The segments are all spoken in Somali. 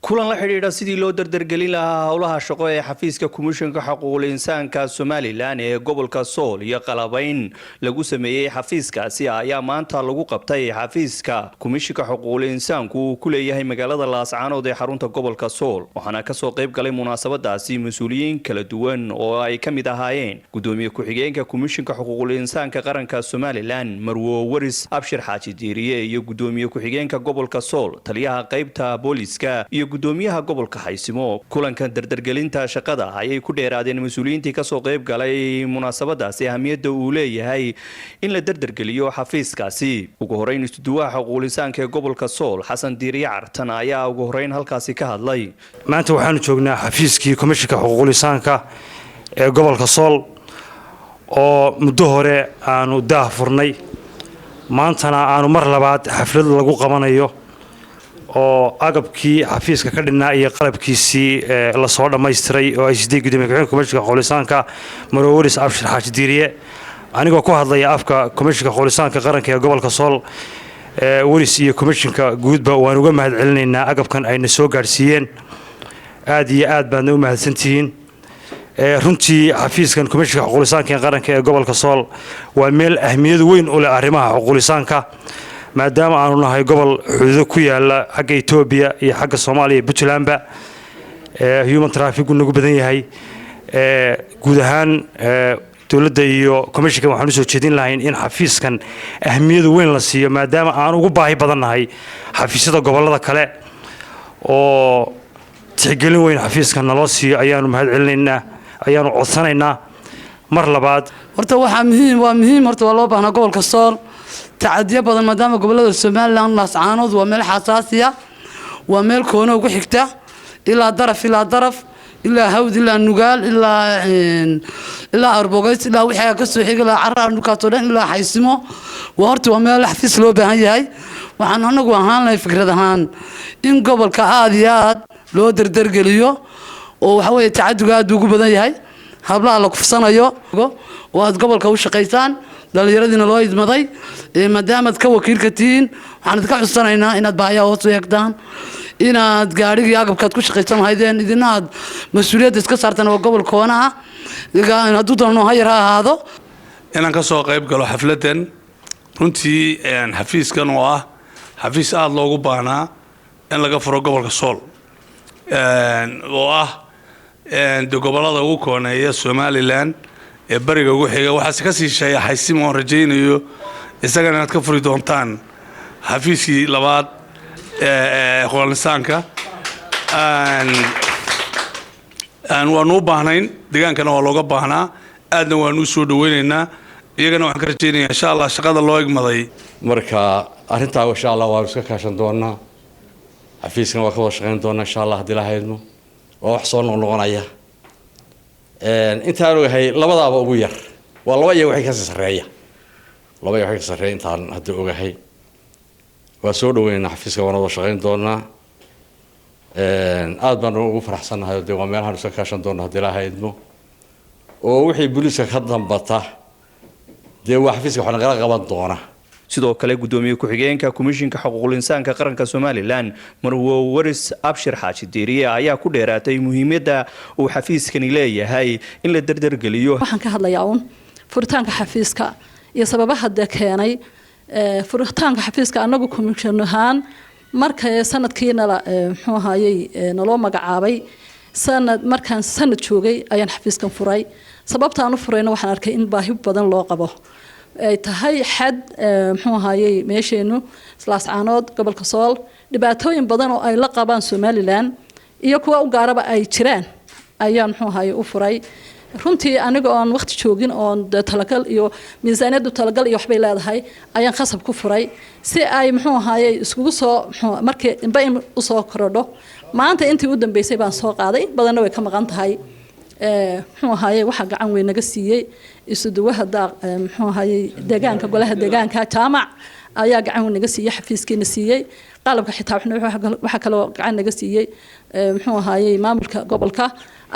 kulan la xidhiidha sidii loo dardargelin lahaa howlaha shaqo ee xafiiska komishanka xuquuqul insaanka Somaliland ee gobolka Sool iyo qalabayn lagu sameeyay xafiiskaasi ayaa maanta lagu qabtay xafiiska komishanka xuquuqul insaanku uu ku leeyahay magaalada Laascaanood ee xarunta gobolka Sool waxaana ka soo qayb galay munaasabadaasi mas'uuliyiin kala duwan oo ay ka mid ahaayeen gudoomiye ku-xigeenka komishanka xuquuqul insaanka qaranka Somaliland Marwo Waris Abshir Xaaji Diiriye iyo gudoomiye ku-xigeenka gobolka Sool taliyaha qaybta booliska iyo gudoomiyaha gobolka Haysimo kulankan dardargelinta shaqada ayay ku dheeraadeen mas'uuliyiintii ka soo qayb galay munaasabadaasi ahmiyadda uu leeyahay in la dardargeliyo xafiiskaasi ugu horeyn istuduwaha xuquuqul insaanka ee gobolka Sool Xasan Diiriye Cartan ayaa ugu horeyn halkaasi ka hadlay maanta waxaanu joognaa xafiiskii komishanka xuquuqul insaanka ee gobolka Sool oo muddo hore aanu daah furnay maantana aanu mar labaad xaflad lagu qabanayo oo agabkii xafiiska ka dhinaa iyo qalabkiisii la soo dhameystiray oo ay sidii gudoomiye ku-xigeenka komishanka xuquuqul insaanka Marwo Waris Abshir Xaaji Diiriye anigoo ku hadlaya afka komishanka xuquuqul insaanka qaranka ee gobolka Sool Waris iyo komishanka guudba waan uga mahadcelinaynaa agabkan ayna soo gaarsiiyeen aad iyo aad baadna u mahadsantihiin runtii xafiiskan komishanka xuquuqul insaanka qaranka ee gobolka Sool waa meel ahmiyad weyn u leh arrimaha xuquuqul insaanka maadaama aanu nahay gobol xuduud ku yaala xagga Itoobiya iyo xagga Soomaaliya iyo Puntland human traffic nagu badan yahay guud ahaan dawladda iyo komishanka waxaan soo jeedin lahayn in xafiiskan ahmiyad weyn la siiyo maadaama aan ugu baahi badan nahay xafiisyada gobolada kale oo tixgelin weyn xafiiskan naloo siiyo ayaanu mahadcelinaynaa ayaanu codsanaynaa mar labaad horta waxa muhiim horta waa loo baahnaa gobolka Sool تعدي بدل ما دام قبل السوماليلاند لاascaanood waa meel xasaasiya waa meel koono ugu xigta ilaa daraf ilaa hawd ilaa nugaal ilaa arbogays ilaa wixii ka soo xigay carraa dhulkaasoo dhan ilaa Haysimo waa meel xafiis loo baahan yahay waxaan anagu ahaan fikrad ahaan in gobolka aad iyo aad loo dardargeliyo oo waxa weeye tacadiga aad ugu badan yahay hablaha la kufsanayo oo aad gobolka u shaqeysaan dhallinyaradina loo idmaday maadaama ka wakiilka tihiin waxaan ka xusanaynaa inaad baahiyaha hoos u eegtaan inaad gaarigii agabkaad ku shaqaysan lahaydeen idina aad mas'uuliyadda iska saartaan oo gobolkoona ah hadduu doono ha yar ha ahaado inaan ka soo qayb galo xafladan runtii xafiiskan oo ah xafiis aad loogu baahnaa in laga furo gobolka Sool oo ah gobolada ugu kooneeya Somaliland ee bariga ugu xiga waxa ka sii sheeyay Haysimo rajaynayo isagana aad ka furi doontaan xafiiskii labaad xuquuqul insaanka aan waanu baahnayn deegaankana waa looga baahnaa aadna waanu soo dhaweynaynaa iyagana waxaan ka rajaynayaa insha Allah shaqada loo igmaday marka arintaa insha Allah waa iska kaashan doonaa xafiiskana waa ka wada shaqeyn doonaa insha Allah hadii la hayno oo wax soo noqonaya intaan ogahay labadaaba ugu yar waa laba iyo wixii ka sareeya laba iyo wixii ka sareeya intaan hadda ogahay waa soo dhaweynaa xafiiska wana wada shaqeyn doonaa aad baan ugu faraxsanahay oo waa meelaha iska kaashan doonaa hadii la hayno oo wixii booliska ka dambata waa xafiiska waxa laga qaban doonaa sidoo kale gudoomiye ku-xigeenka komishanka xuquuqul insaanka qaranka Somaliland Marwo Waris Abshir Xaaji Diiriye ayaa ku dheeraatay muhiimadda uu xafiiskani leeyahay in la dardargeliyo waxaan ka hadlayaa furitaanka xafiiska iyo sababaha keenay furitaanka xafiiska anagu komishan ahaan markay sanadkiina muxuu ahaayay naloo magacaabay markaan sanad joogay ayaan xafiiskan furay sababta aan u furayna waxaan arkay in baahi badan loo qabo ay tahay xad muxuu ahaayay meesheenu Laascaanood gobolka Sool dhibaatooyin badan oo ay la qabaan Somaliland iyo kuwa u gaaraba ay jiraan ayaan muxuu ahaayay u furay runtii aniga oo aan waqti joogin oo talagal iyo miisaaniyadu talagal iyo waxbay leedahay ayaan qasab ku furay si ay muxuu ahaayay iskugu soo markii inba u soo korodho maanta intii u dambeysay baan soo qaaday badanna way ka maqan tahay muxuu ahaayay waxa gacan weyn naga siiyay isuduwaha muxuu ahaayay deegaanka golaha deegaanka jaamac ayaa gacan weyn naga siiyay xafiiskiina siiyay qalabka xitaa waxa kale oo gacan naga siiyay muxuu ahaayay maamulka gobolka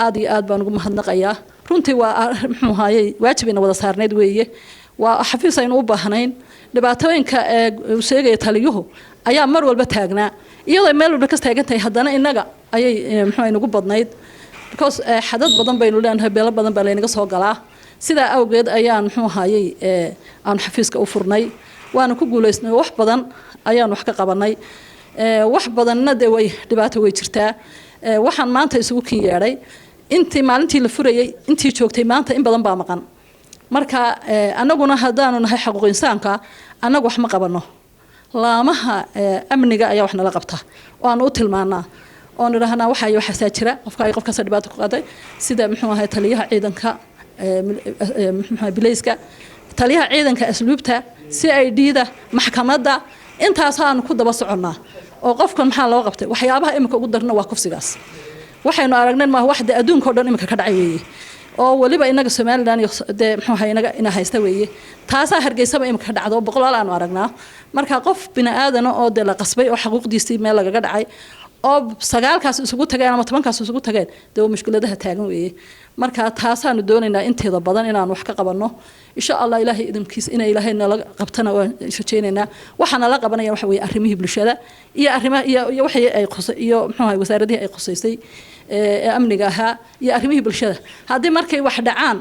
aad iyo aad baan ugu mahadnaqayaa runtii waa muxuu ahaayay waajibina wada saarneed weeye waa xafiis aynu u baahnayn dhibaatooyinka uu sheegaya taliyuhu ayaa mar walba taagnaa iyadoo meel walba ka taagan tahay haddana inaga ayay muxuu inagu badnayd because xadad badan baynu leenahay beelo badan baa laynaga soo galaa sidaa awgeed ayaan muxuu ahaayey aan xafiiska u furnay waana ku guulaysnay wax badan ayaan wax ka qabanay wax badanna dee way dhibaato way jirtaa waxaan maanta isugu kin yeedhay intii maalintii la furayay intii joogtay maanta in badan baa maqan marka annaguna haddaanu nahay xaquuq insaanka annagu wax ma qabano laamaha amniga ayaa wax nala qabta oo aan u tilmaanaa oo nidhahnaa waxaa waxaasaa jira qofkaas dhibaato ku qaaday sida muxuu ahay taliyaha ciidanka muxuu bilayska taliyaha ciidanka asluubta CID-da maxkamadda intaasaan ku daba soconnaa oo qofkan maxaa loo qabtay waxyaabaha imika ugu darna waa kufsigaas waxaynu aragnay ma wax adduunka oo dhan imika ka dhacay weeye oo waliba inaga Soomaaliland de muxuu ahay ina haysta weeye taasaa Hargeysaba imika ka dhacdo boqolaal aanu aragnaa marka qof bini aadan oo de la qasbay oo xuquuqdiisii meel laga dhacay oo sagaalkaas isugu tageen ama 10kaas isugu tageen de mushkiladaha taagan weeye marka taasaanu doonaynaa inteeda badan inaan wax ka qabanno insha Allah ilaahay idinkiis in ilaahay nala qabtana waan shaqeynaa waxana la qabanaya waxa weeye arrimihii bulshada iyo arrimaha iyo waxay ay qosay iyo muxuu ahay wasaaradii ay qosaysay amniga ahaa iyo arrimihii bulshada haddii markay wax dhacaan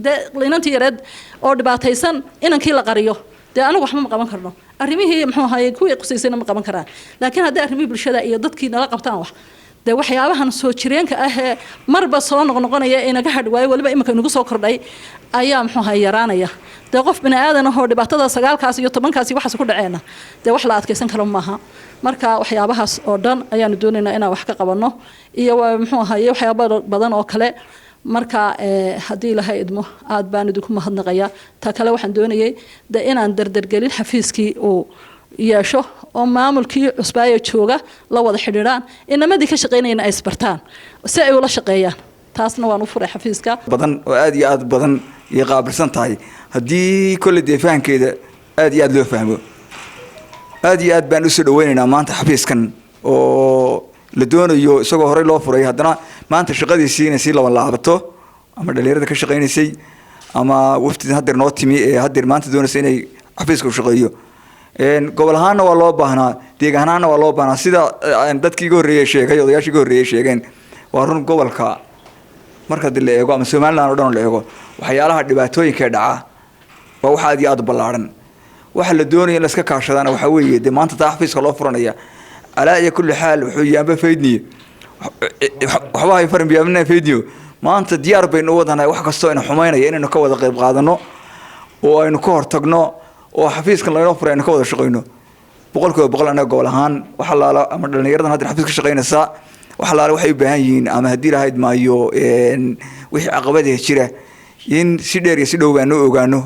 de inantii yareed oo dhibaataysan inankii la qariyo de anagu wax ma qaban karno arrimihii muxuu ahay kuwii qosaysayna ma qaban karaan laakiin haddii arrimihii bulshada iyo dadkii nala qabtaan wax de waxyaabahan soo jireenka ah marba soo noqnoqonaya inaga hadhwaayo waliba imika inagu soo kordhay ayaa muxuu ahay yaraanaya de qof bini aadan oo dhibaatada 9kaas iyo 10kaas waxaas ku dhaceena de wax la adkeysan karo maaha marka waxyaabahaas oo dhan ayaanu doonaynaa inaan wax ka qabanno iyo muxuu ahay waxyaabo badan oo kale marka hadii ilaahay idmo aad baan idinku mahadnaqayaa ta kale waxaan doonayay de inaan dardargelin xafiiskii oo yeesho oo maamulkii cusbaayo jooga la wada xidhiidhaan inamadii ka shaqeynayna ay isbartaan si ay ula shaqeeyaan taasna waan u furay xafiiska badan oo aad iyo aad badan iyo qaabilsan tahay haddii kulli deefaankeeda aad iyo aad loo fahmo aad iyo aad baan u soo dhaweynaynaa maanta xafiiskan oo la doonayo isagoo horey loo furay haddana maanta shaqadiisii inay sii laban laabato ama dhalinyarada ka shaqeynaysay ama waftidan haddeer noo timi ee haddeer maanta doonaysa inay xafiiska u shaqeeyo gobol ahaanna waa loo baahnaa deegaan ahaanna waa loo baahnaa sida dadkii iga horreeyay sheegay odayaashii iga horreeyay sheegeen waa run gobolka marka la eego ama Soomaaliland oo dhan la eego waxyaalaha dhibaatooyinka dhaca waa wax aad iyo aad ballaaran waxa la doonayo in la iska kaashadana waxa weeye de maanta taa xafiiska loo furanaya ala iyo kulli xaal wuxuu yaanba faydniyo waxba ay farin biyaamna faydniyo maanta diyaar baynu wadanahay wax kasto in xumaynaya inaynu ka wada qayb qaadano oo aynu ka hortagno oo xafiiskan laynoo furay aynu ka wada shaqeyno boqolkiiba anaga gobol ahaan waxa laala ama dhalinyaradan hadda xafiiska shaqeynaysa waxa laala waxay u baahan yihiin ama hadii lahayd maayo wixii caqabadaha jira in si dheer iyo si dhow baan u ogaano